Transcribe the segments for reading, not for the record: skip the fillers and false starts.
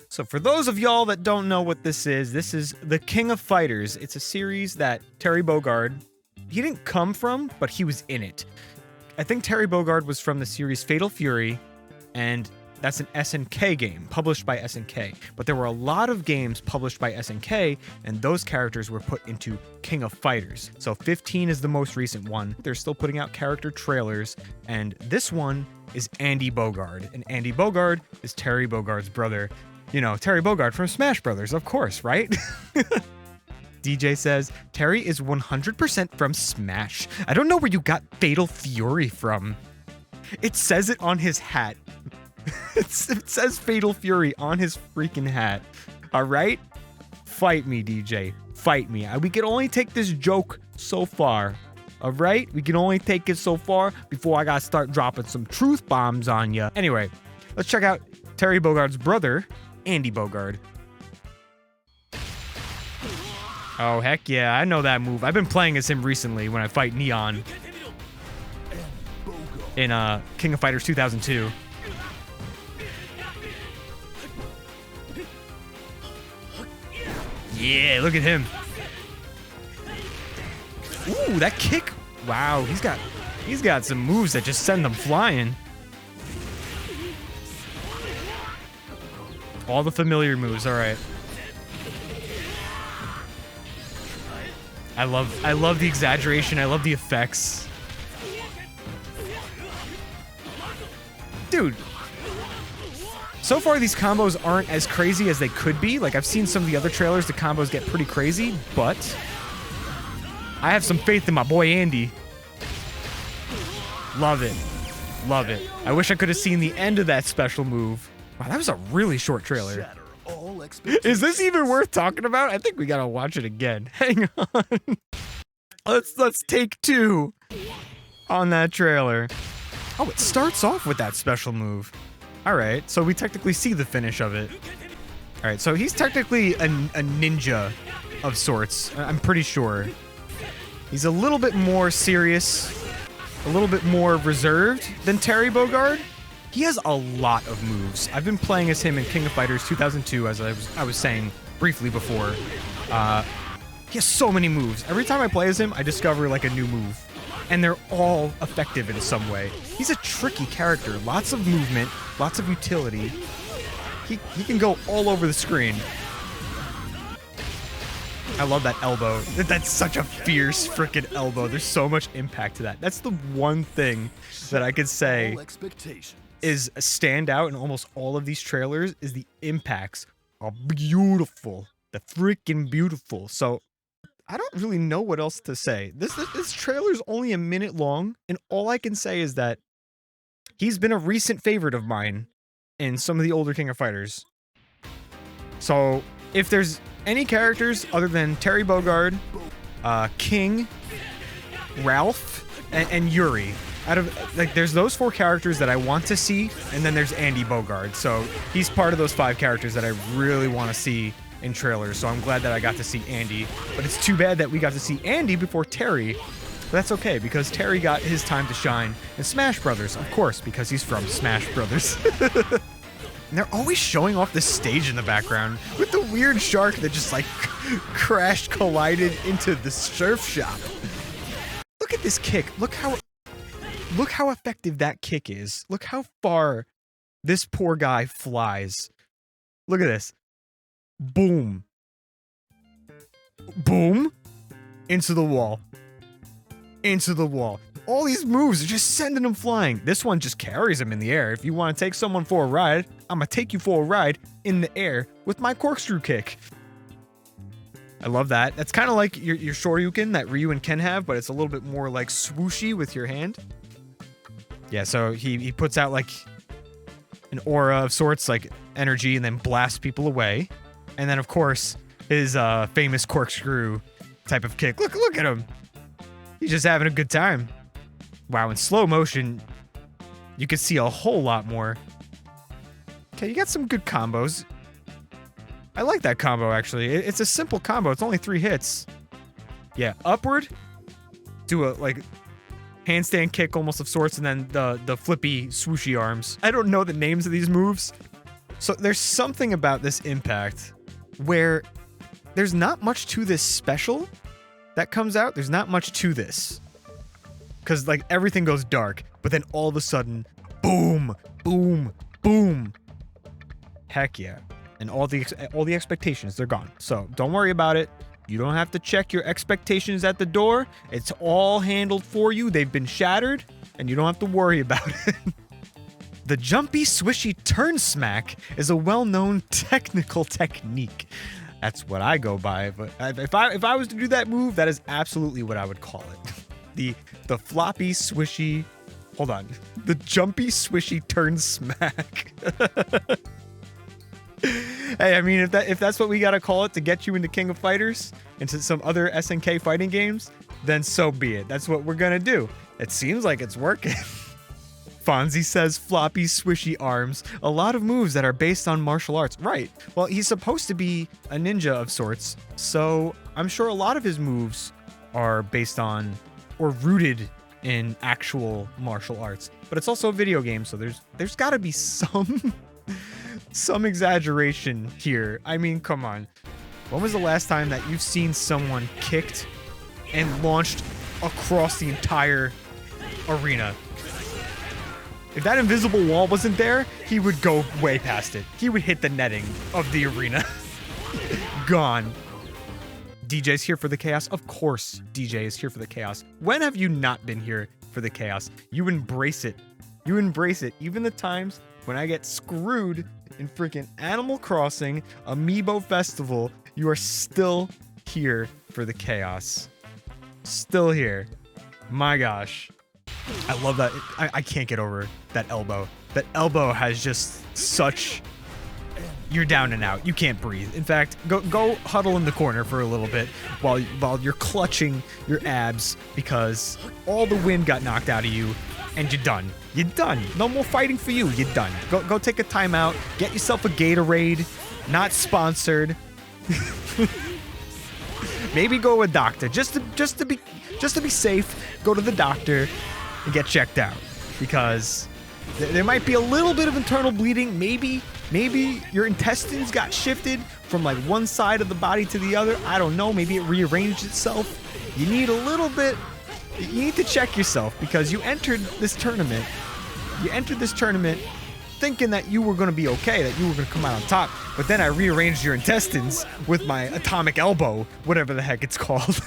So for those of y'all that don't know what this is The King of Fighters. It's a series that Terry Bogard, he didn't come from, but he was in it. I think Terry Bogard was from the series Fatal Fury, and that's an SNK game, published by SNK. But there were a lot of games published by SNK, and those characters were put into King of Fighters. So 15 is the most recent one. They're still putting out character trailers, and this one is Andy Bogard. And Andy Bogard is Terry Bogard's brother. You know, Terry Bogard from Smash Brothers, of course, right? DJ says, Terry is 100% from Smash. I don't know where you got Fatal Fury from. It says it on his hat. It says Fatal Fury on his freaking hat. All right? Fight me, DJ. Fight me. We can only take this joke so far. All right? We can only take it so far before I gotta start dropping some truth bombs on you. Anyway, let's check out Terry Bogard's brother, Andy Bogard. Oh, heck yeah. I know that move. I've been playing as him recently when I fight Neon in King of Fighters 2002. Yeah, look at him. Ooh, that kick. Wow, he's got some moves that just send them flying. All the familiar moves, all right. I love the exaggeration. I love the effects. Dude. So far, these combos aren't as crazy as they could be. Like, I've seen some of the other trailers, the combos get pretty crazy, but I have some faith in my boy Andy. Love it. Love it. I wish I could have seen the end of that special move. Wow, that was a really short trailer. Is this even worth talking about? I think we gotta watch it again. Hang on. Let's take two on that trailer. Oh, it starts off with that special move. All right, so we technically see the finish of it. All right, so he's technically a ninja of sorts. I'm pretty sure. He's a little bit more serious, a little bit more reserved than Terry Bogard. He has a lot of moves. I've been playing as him in King of Fighters 2002, as I was saying briefly before. He has so many moves. Every time I play as him, I discover like a new move. And they're all effective in some way. He's a tricky character. Lots of movement, lots of utility. He can go all over the screen. I love that elbow. That's such a fierce freaking elbow. There's so much impact to that. That's the one thing that I could say is a standout in almost all of these trailers is the impacts are beautiful. They're freaking beautiful. So I don't really know what else to say. This trailer's only a minute long, and all I can say is that he's been a recent favorite of mine in some of the older King of Fighters. So if there's any characters other than Terry Bogard, King, Ralph, and Yuri, out of like there's those four characters that I want to see, and then there's Andy Bogard. So he's part of those five characters that I really want to see in trailers, so I'm glad that I got to see Andy. But it's too bad that we got to see Andy before Terry. But that's okay, because Terry got his time to shine in Smash Brothers, of course, because he's from Smash Brothers. And they're always showing off this stage in the background with the weird shark that just like crashed, collided into the surf shop. Look at this kick. Look how effective that kick is. Look how far this poor guy flies. Look at this. Boom. Boom. Into the wall. Into the wall. All these moves are just sending him flying. This one just carries him in the air. If you want to take someone for a ride, I'm going to take you for a ride in the air with my corkscrew kick. I love that. That's kind of like your Shoryuken that Ryu and Ken have, but it's a little bit more like swooshy with your hand. Yeah, so he puts out like an aura of sorts, like energy, and then blasts people away. And then, of course, his famous corkscrew type of kick. Look at him. He's just having a good time. Wow, in slow motion, you can see a whole lot more. Okay, you got some good combos. I like that combo, actually. It's a simple combo. It's only 3 hits. Yeah, upward. Do a, like, handstand kick almost of sorts, and then the flippy swooshy arms. I don't know the names of these moves, So there's something about this impact where there's not much to this special that comes out. There's not much to this. Because, like, everything goes dark, but then all of a sudden, boom, boom, boom. Heck yeah. And all the expectations, they're gone. So don't worry about it. You don't have to check your expectations at the door. It's all handled for you. They've been shattered, and you don't have to worry about it. The jumpy, swishy turn smack is a well-known technical technique. That's what I go by, but if I was to do that move, that is absolutely what I would call it. The floppy, swishy... Hold on. The jumpy, swishy turn smack. Hey, I mean, if that's what we gotta call it to get you into King of Fighters, into some other SNK fighting games, then so be it. That's what we're gonna do. It seems like it's working. Fonzie says floppy, swishy arms. A lot of moves that are based on martial arts. Right. Well, he's supposed to be a ninja of sorts, so I'm sure a lot of his moves are based on or rooted in actual martial arts. But it's also a video game, so there's gotta be some exaggeration here. I mean, come on. When was the last time that you've seen someone kicked and launched across the entire arena? If that invisible wall wasn't there, he would go way past it. He would hit the netting of the arena. Gone. DJ's here for the chaos. Of course, DJ is here for the chaos. When have you not been here for the chaos? You embrace it. You embrace it. Even the times when I get screwed in freaking Animal Crossing Amiibo Festival, you are still here for the chaos. Still here. My gosh. I love that. I can't get over that elbow. That elbow has just such... You're down and out. You can't breathe. In fact, go huddle in the corner for a little bit while you're clutching your abs because all the wind got knocked out of you and you're done. You're done. No more fighting for you. You're done. Go take a timeout. Get yourself a Gatorade. Not sponsored. Maybe go to a doctor just to be safe. Go to the doctor and get checked out because there might be a little bit of internal bleeding. Maybe your intestines got shifted from like one side of the body to the other. I don't know. Maybe it rearranged itself. You need a little bit. You need to check yourself because you entered this tournament. You entered this tournament thinking that you were going to be okay, that you were going to come out on top. But then I rearranged your intestines with my atomic elbow, whatever the heck it's called.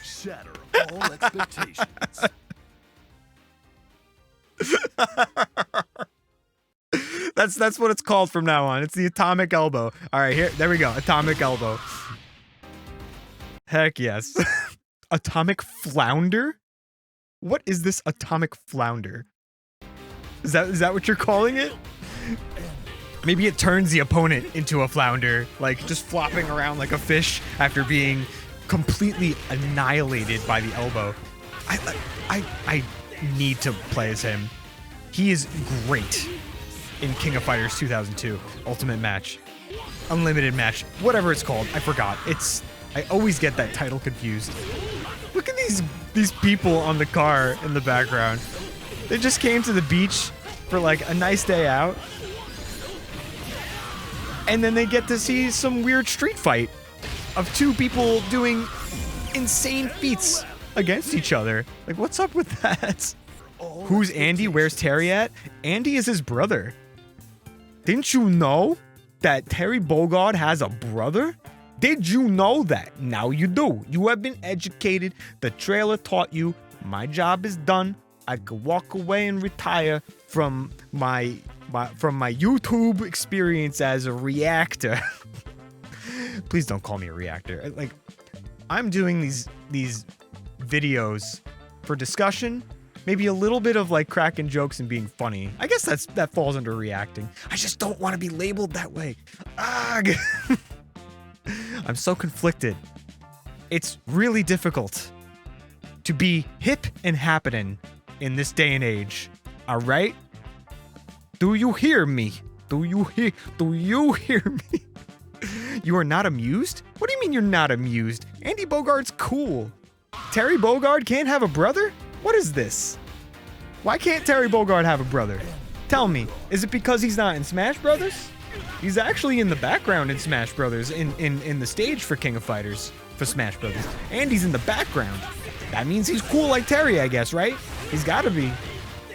Shatter all expectations. That's what it's called from now on. It's the atomic elbow. All right, there we go. Atomic elbow. Heck yes. Atomic flounder? What is this atomic flounder? Is that what you're calling it? Maybe it turns the opponent into a flounder, like just flopping around like a fish after being completely annihilated by the elbow. I need to play as him. He is great in King of Fighters 2002 Ultimate Match, Unlimited Match, whatever it's called. I forgot. I always get that title confused. Look at these people on the car in the background. They just came to the beach for like a nice day out. And then they get to see some weird street fight of two people doing insane feats against each other. Like, what's up with that? Who's Andy? Where's Terry at? Andy is his brother. Didn't you know that Terry Bogard has a brother? Did you know that? Now you do. You have been educated. The trailer taught you. My job is done. I could walk away and retire from my YouTube experience as a reactor. Please don't call me a reactor. Like, I'm doing these videos for discussion, maybe a little bit of like cracking jokes and being funny. I guess that falls under reacting. I just don't want to be labeled that way. Ugh. I'm so conflicted. It's really difficult to be hip and happening in this day and age. All right? Do you hear me? Do you hear me? You are not amused? What do you mean you're not amused? Andy Bogard's cool. Terry Bogard can't have a brother? What is this? Why can't Terry Bogard have a brother? Tell me, is it because he's not in Smash Brothers? He's actually in the background in Smash Brothers, in the stage for King of Fighters for Smash Brothers. And he's in the background. That means he's cool like Terry, I guess, right? He's gotta be.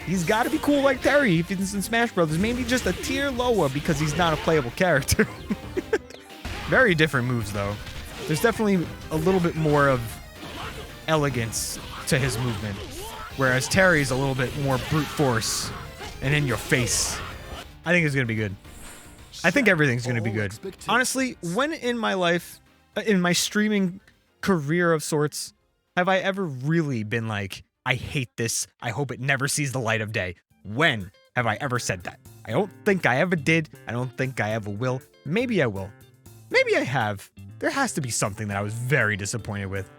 He's gotta be cool like Terry if he's in Smash Brothers. Maybe just a tier lower because he's not a playable character. Very different moves, though. There's definitely a little bit more of elegance to his movement. Whereas Terry's a little bit more brute force and in your face. I think it's gonna be good. I think everything's gonna be good. Honestly, when in my life, in my streaming career of sorts, have I ever really been like, I hate this, I hope it never sees the light of day? When have I ever said that? I don't think I ever did. I don't think I ever will. Maybe I will. Maybe I have. There has to be something that I was very disappointed with.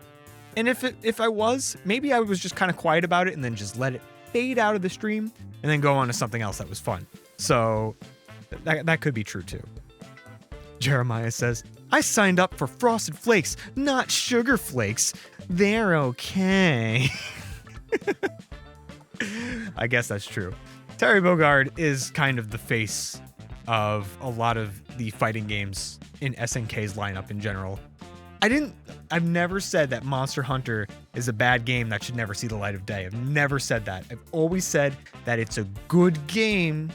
And if I was, maybe I was just kind of quiet about it and then just let it fade out of the stream and then go on to something else that was fun. So that could be true too. Jeremiah says, I signed up for Frosted Flakes, not Sugar Flakes. They're okay. I guess that's true. Terry Bogard is kind of the face of a lot of the fighting games in SNK's lineup in general. I've never said that Monster Hunter is a bad game that should never see the light of day. I've never said that. I've always said that it's a good game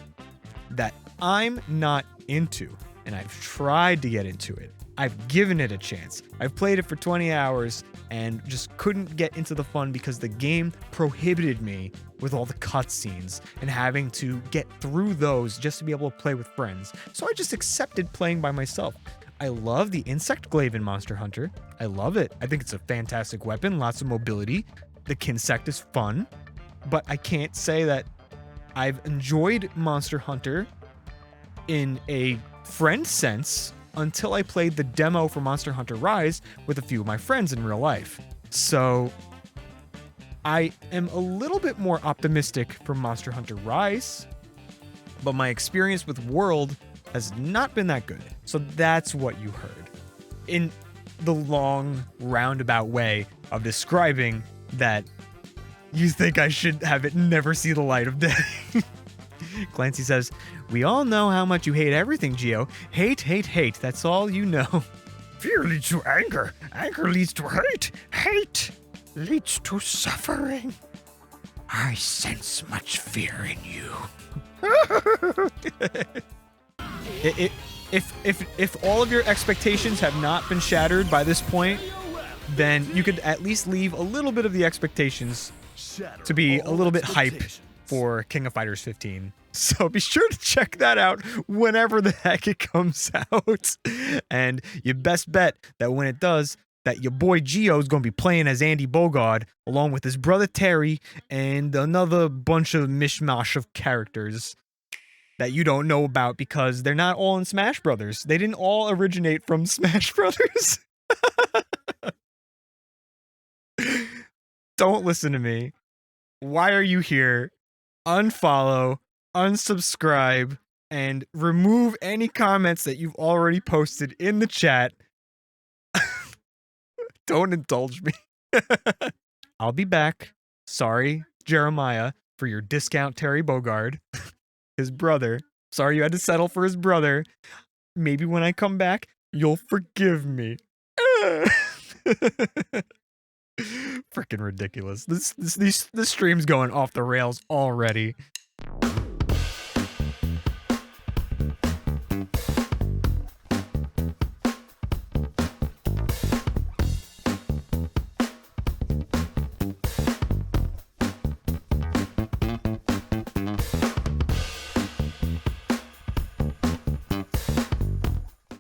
that I'm not into, and I've tried to get into it. I've given it a chance. I've played it for 20 hours and just couldn't get into the fun because the game prohibited me with all the cutscenes and having to get through those just to be able to play with friends. So I just accepted playing by myself. I love the insect glaive in Monster Hunter. I love it. I think it's a fantastic weapon, lots of mobility. The Kinsect is fun, but I can't say that I've enjoyed Monster Hunter in a friend sense until I played the demo for Monster Hunter Rise with a few of my friends in real life. So I am a little bit more optimistic for Monster Hunter Rise, but my experience with World has not been that good. So that's what you heard in the long roundabout way of describing that you think I should have it never see the light of day. Clancy says, we all know how much you hate everything, Gio. Hate, hate, hate. That's all you know. Fear leads to anger. Anger leads to hate. Hate leads to suffering. I sense much fear in you. If all of your expectations have not been shattered by this point, then you could at least leave a little bit of the expectations to be a little bit hype for King of Fighters 15. So be sure to check that out whenever the heck it comes out. And you best bet that when it does, that your boy Gio's going to be playing as Andy Bogard along with his brother Terry and another bunch of mishmash of characters that you don't know about because they're not all in Smash Brothers. They didn't all originate from Smash Brothers. Don't listen to me. Why are you here? Unfollow, unsubscribe, and remove any comments that you've already posted in the chat. Don't indulge me. I'll be back. Sorry, Jeremiah, for your discount Terry Bogard. His brother. Sorry you had to settle for his brother. Maybe when I come back, you'll forgive me. Freaking ridiculous. This stream's going off the rails already.